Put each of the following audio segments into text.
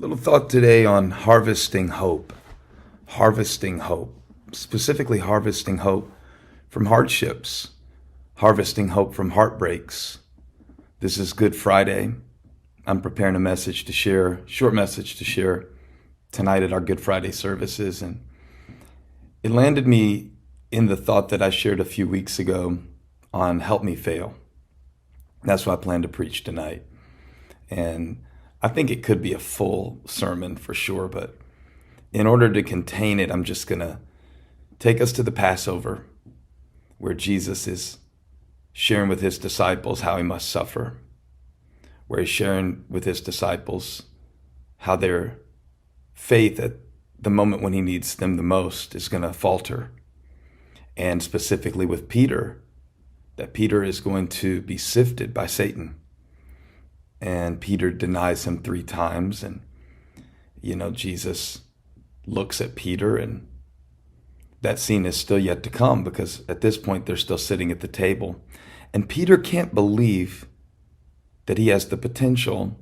Little thought today on harvesting hope. Harvesting hope. Specifically, harvesting hope from hardships. Harvesting hope from heartbreaks. This is Good Friday. I'm preparing a message to share, short message to share tonight at our Good Friday services. And it landed me in the thought that I shared a few weeks ago on Help Me Fail. That's what I plan to preach tonight. And I think it could be a full sermon for sure, but in order to contain it, I'm just going to take us to the Passover, where Jesus is sharing with his disciples how he must suffer, where he's sharing with his disciples how their faith at the moment when he needs them the most is going to falter. And specifically with Peter, that Peter is going to be sifted by Satan. And Peter denies him 3 times. And, Jesus looks at Peter, and that scene is still yet to come, because at this point they're still sitting at the table. And Peter can't believe that he has the potential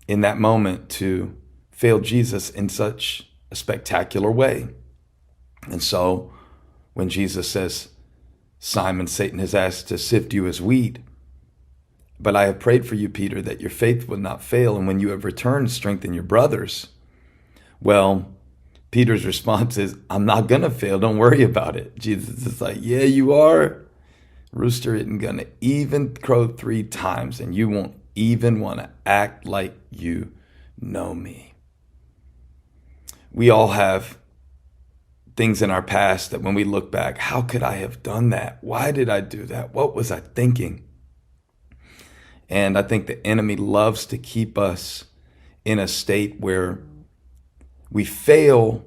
in that moment to fail Jesus in such a spectacular way. And so when Jesus says, Simon, Satan has asked to sift you as wheat, but I have prayed for you, Peter, that your faith will not fail, and when you have returned, strengthen your brothers. Well, Peter's response is, I'm not going to fail. Don't worry about it. Jesus is like, yeah, you are. Rooster isn't going to even crow 3 times, and you won't even want to act like you know me. We all have things in our past that when we look back, how could I have done that? Why did I do that? What was I thinking? And I think the enemy loves to keep us in a state where we fail,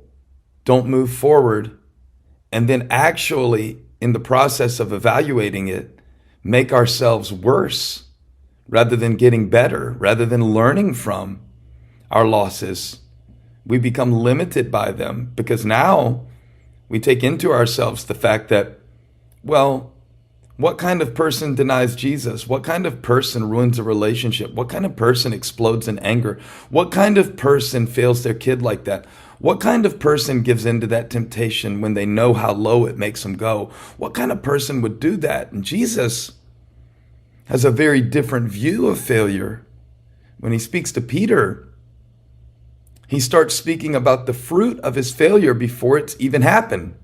don't move forward, and then actually, in the process of evaluating it, make ourselves worse rather than getting better, rather than learning from our losses. We become limited by them because now we take into ourselves the fact that, well, what kind of person denies Jesus? What kind of person ruins a relationship? What kind of person explodes in anger? What kind of person fails their kid like that? What kind of person gives in to that temptation when they know how low it makes them go? What kind of person would do that? And Jesus has a very different view of failure. When he speaks to Peter, he starts speaking about the fruit of his failure before it's even happened.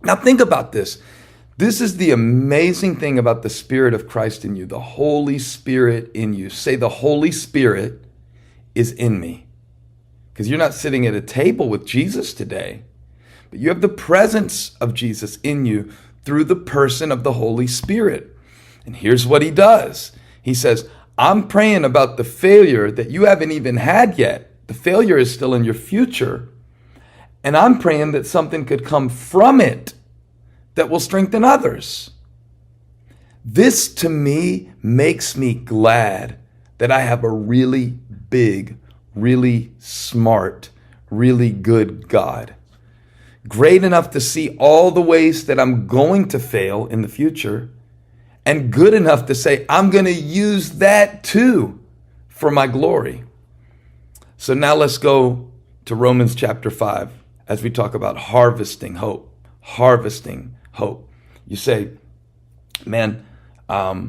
Now think about this. This is the amazing thing about the Spirit of Christ in you, the Holy Spirit in you. Say, the Holy Spirit is in me. Because you're not sitting at a table with Jesus today, but you have the presence of Jesus in you through the person of the Holy Spirit. And here's what he does. He says, I'm praying about the failure that you haven't even had yet. The failure is still in your future. And I'm praying that something could come from it that will strengthen others. This to me makes me glad that I have a really big, really smart, really good God. Great enough to see all the ways that I'm going to fail in the future, and good enough to say, I'm going to use that too for my glory. So now let's go to Romans chapter 5 as we talk about harvesting hope. Harvesting hope. You say, man, I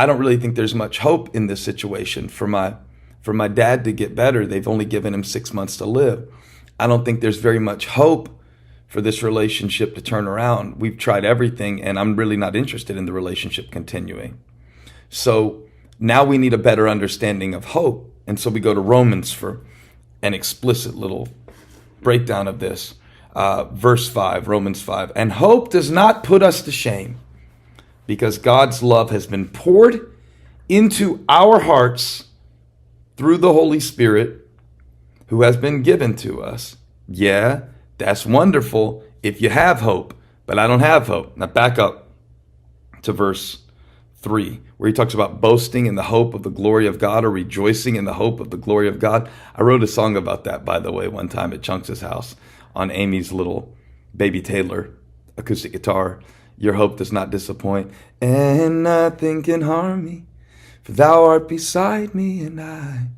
don't really think there's much hope in this situation for my dad to get better. They've only given him 6 months to live. I don't think there's very much hope for this relationship to turn around. We've tried everything, and I'm really not interested in the relationship continuing. So now we need a better understanding of hope. And so we go to Romans for an explicit little breakdown of this. Verse 5, Romans 5. And hope does not put us to shame, because God's love has been poured into our hearts through the Holy Spirit who has been given to us. Yeah, that's wonderful if you have hope, but I don't have hope. Now back up to verse 3, where he talks about boasting in the hope of the glory of God, or rejoicing in the hope of the glory of God. I wrote a song about that, by the way, one time at Chunks' house on Amy's little baby Taylor acoustic guitar. Your hope does not disappoint, and nothing can harm me, for thou art beside me, and I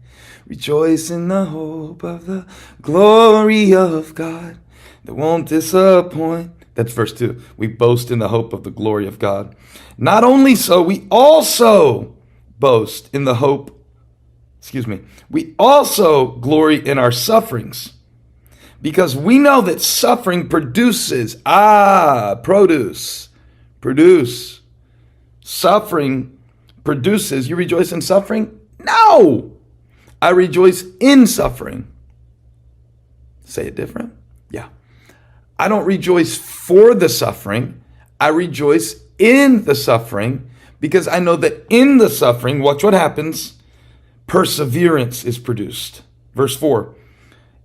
Rejoice in the hope of the glory of God that won't disappoint. That's verse 2. We boast in the hope of the glory of God. Not only so, we also boast in the hope, we also glory in our sufferings, because we know that suffering produce. Suffering produces. You rejoice in suffering? No! I rejoice in suffering. Say it different? Yeah. I don't rejoice for the suffering. I rejoice in the suffering because I know that in the suffering, watch what happens. Perseverance is produced. Verse 4.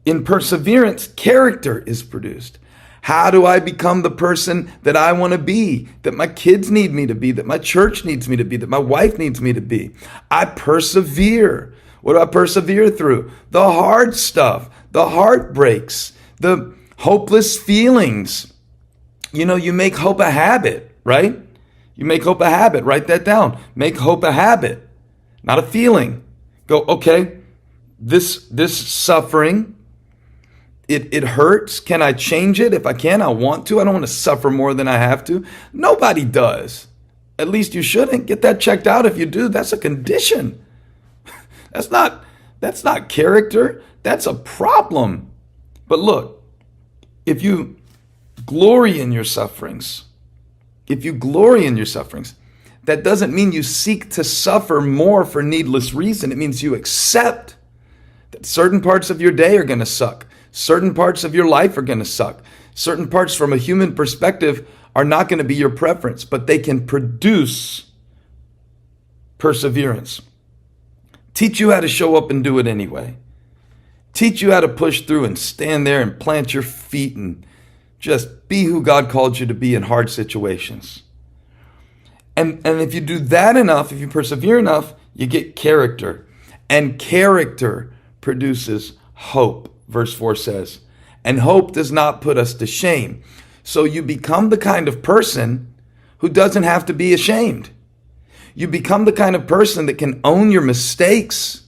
In perseverance, character is produced. How do I become the person that I want to be, that my kids need me to be, that my church needs me to be, that my wife needs me to be? I persevere. What do I persevere through? The hard stuff, the heartbreaks, the hopeless feelings. You know, you make hope a habit, right? You make hope a habit. Write that down. Make hope a habit, not a feeling. Go, okay, this suffering, it hurts. Can I change it? If I can, I want to. I don't want to suffer more than I have to. Nobody does. At least you shouldn't. Get that checked out. If you do, that's a condition. That's not character. That's a problem. But look, if you glory in your sufferings, that doesn't mean you seek to suffer more for needless reason. It means you accept that certain parts of your day are going to suck. Certain parts of your life are going to suck. Certain parts from a human perspective are not going to be your preference, but they can produce perseverance. Teach you how to show up and do it anyway. Teach you how to push through and stand there and plant your feet and just be who God called you to be in hard situations. And if you do that enough, if you persevere enough, you get character. And character produces hope, verse 4 says. And hope does not put us to shame. So you become the kind of person who doesn't have to be ashamed. You become the kind of person that can own your mistakes.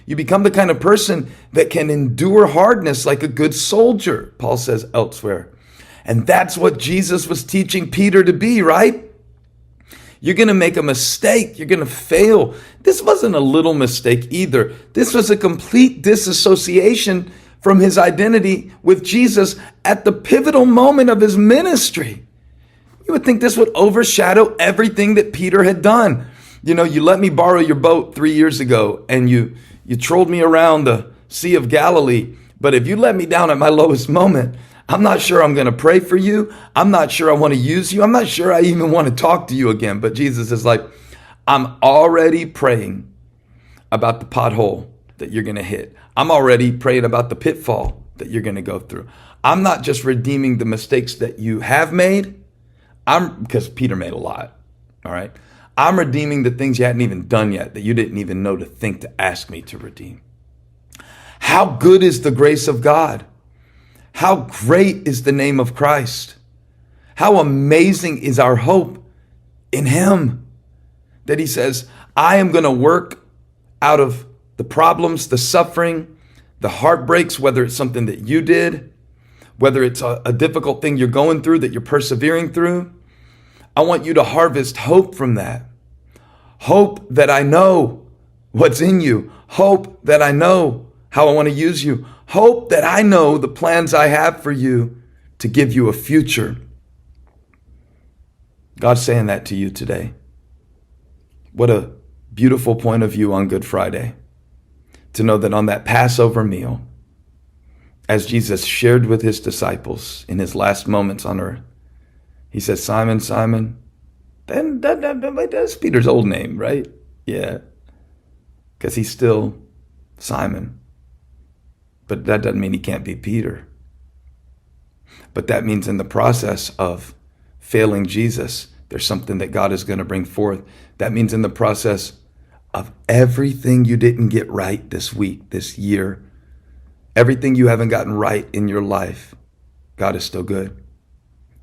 You become the kind of person that can endure hardness like a good soldier, Paul says elsewhere. And that's what Jesus was teaching Peter to be, right? You're going to make a mistake. You're going to fail. This wasn't a little mistake either. This was a complete disassociation from his identity with Jesus at the pivotal moment of his ministry. You would think this would overshadow everything that Peter had done. You know, you let me borrow your boat 3 years ago and you trolled me around the Sea of Galilee. But if you let me down at my lowest moment, I'm not sure I'm going to pray for you. I'm not sure I want to use you. I'm not sure I even want to talk to you again. But Jesus is like, I'm already praying about the pothole that you're going to hit. I'm already praying about the pitfall that you're going to go through. I'm not just redeeming the mistakes that you have made. Because Peter made a lot. All right. I'm redeeming the things you hadn't even done yet, that you didn't even know to think to ask me to redeem. How good is the grace of God? How great is the name of Christ? How amazing is our hope in him, that he says, I am going to work out of the problems, the suffering, the heartbreaks, whether it's something that you did, whether it's a difficult thing you're going through that you're persevering through. I want you to harvest hope from that. Hope that I know what's in you. Hope that I know how I want to use you. Hope that I know the plans I have for you to give you a future. God's saying that to you today. What a beautiful point of view on Good Friday. To know that on that Passover meal, as Jesus shared with his disciples in his last moments on earth, he says, Simon, Simon, then that's Peter's old name, right? Yeah, because he's still Simon. But that doesn't mean he can't be Peter. But that means in the process of failing Jesus, there's something that God is going to bring forth. That means in the process of everything you didn't get right this week, this year, everything you haven't gotten right in your life, God is still good.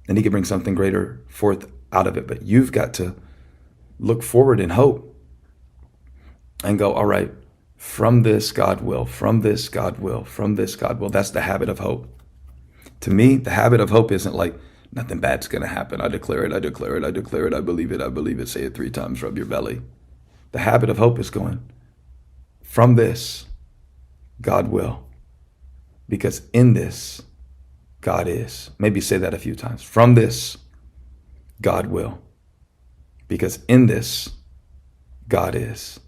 And he can bring something greater forth out of it. But you've got to look forward in hope and go, all right, From this, God will. From this, God will. From this, God will. That's the habit of hope. To me, the habit of hope isn't like, nothing bad's going to happen. I declare it, I declare it, I declare it, I believe it, I believe it. Say it 3 times, rub your belly. The habit of hope is going, from this, God will. Because in this, God is. Maybe say that a few times. From this, God will. Because in this, God is.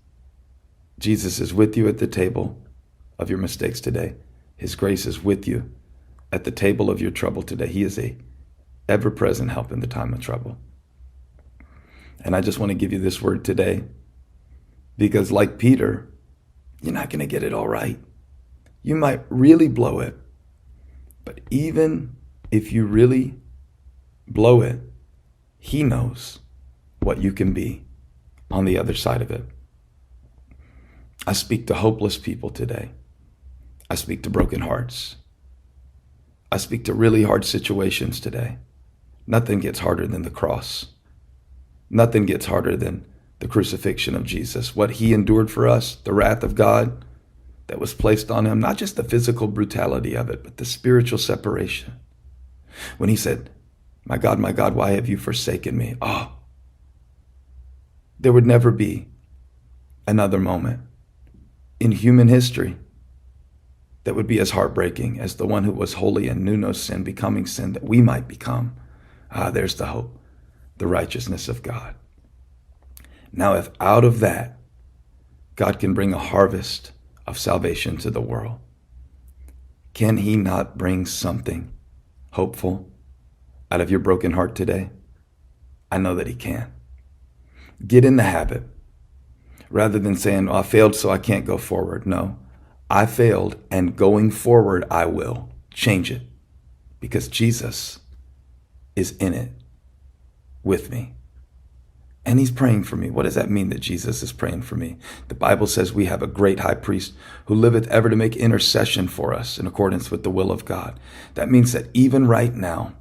Jesus is with you at the table of your mistakes today. His grace is with you at the table of your trouble today. He is a ever-present help in the time of trouble. And I just want to give you this word today because like Peter, you're not going to get it all right. You might really blow it. But even if you really blow it, he knows what you can be on the other side of it. I speak to hopeless people today. I speak to broken hearts. I speak to really hard situations today. Nothing gets harder than the cross. Nothing gets harder than the crucifixion of Jesus. What he endured for us, the wrath of God that was placed on him, not just the physical brutality of it, but the spiritual separation. When he said, my God, why have you forsaken me? Oh, there would never be another moment in human history that would be as heartbreaking as the one who was holy and knew no sin, becoming sin that we might become. There's the hope, the righteousness of God. Now, if out of that, God can bring a harvest of salvation to the world, can he not bring something hopeful out of your broken heart today? I know that he can. Get in the habit. Rather than saying, I failed so I can't go forward. No, I failed and going forward I will. Change it because Jesus is in it with me. And he's praying for me. What does that mean that Jesus is praying for me? The Bible says we have a great high priest who liveth ever to make intercession for us in accordance with the will of God. That means that even right now,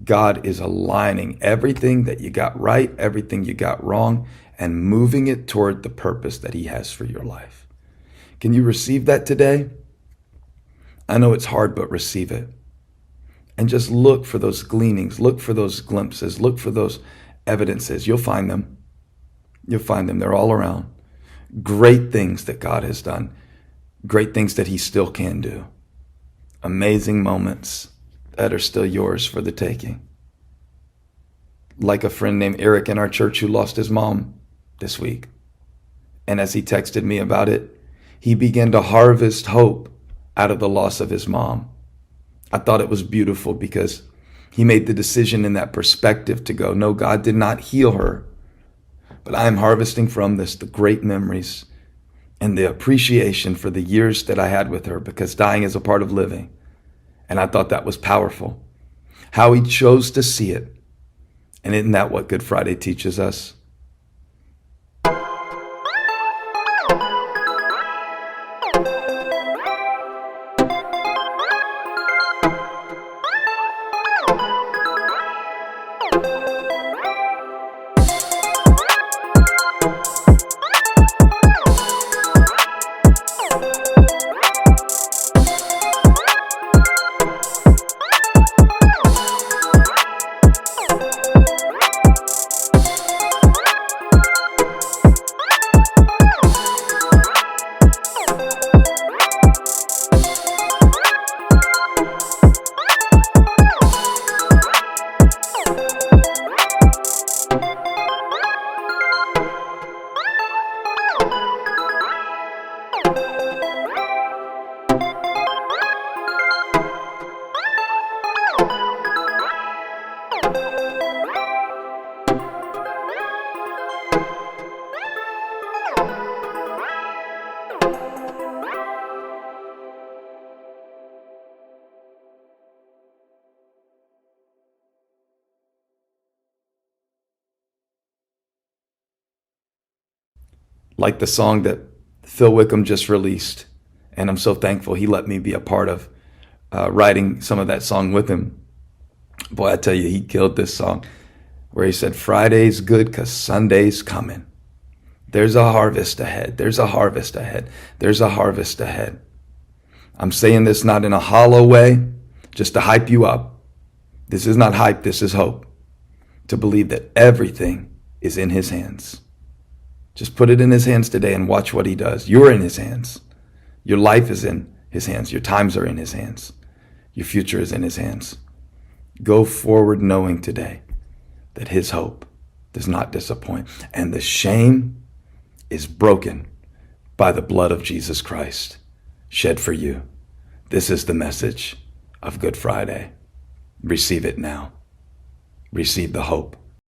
God is aligning everything that you got right, everything you got wrong, and moving it toward the purpose that he has for your life. Can you receive that today? I know it's hard, but receive it. And just look for those gleanings, look for those glimpses, look for those evidences. You'll find them. You'll find them. They're all around. Great things that God has done. Great things that he still can do. Amazing moments that are still yours for the taking. Like a friend named Eric in our church who lost his mom this week. And as he texted me about it, he began to harvest hope out of the loss of his mom. I thought it was beautiful because he made the decision in that perspective to go, no, God did not heal her, but I am harvesting from this the great memories and the appreciation for the years that I had with her, because dying is a part of living. And I thought that was powerful. How he chose to see it. And isn't that what Good Friday teaches us? Like the song that Phil Wickham just released. And I'm so thankful he let me be a part of writing some of that song with him. Boy, I tell you, he killed this song where he said, Friday's good 'cause Sunday's coming. There's a harvest ahead. There's a harvest ahead. There's a harvest ahead. I'm saying this not in a hollow way, just to hype you up. This is not hype. This is hope. To believe that everything is in his hands. Just put it in his hands today and watch what he does. You're in his hands. Your life is in his hands. Your times are in his hands. Your future is in his hands. Go forward knowing today that his hope does not disappoint. And the shame is broken by the blood of Jesus Christ shed for you. This is the message of Good Friday. Receive it now. Receive the hope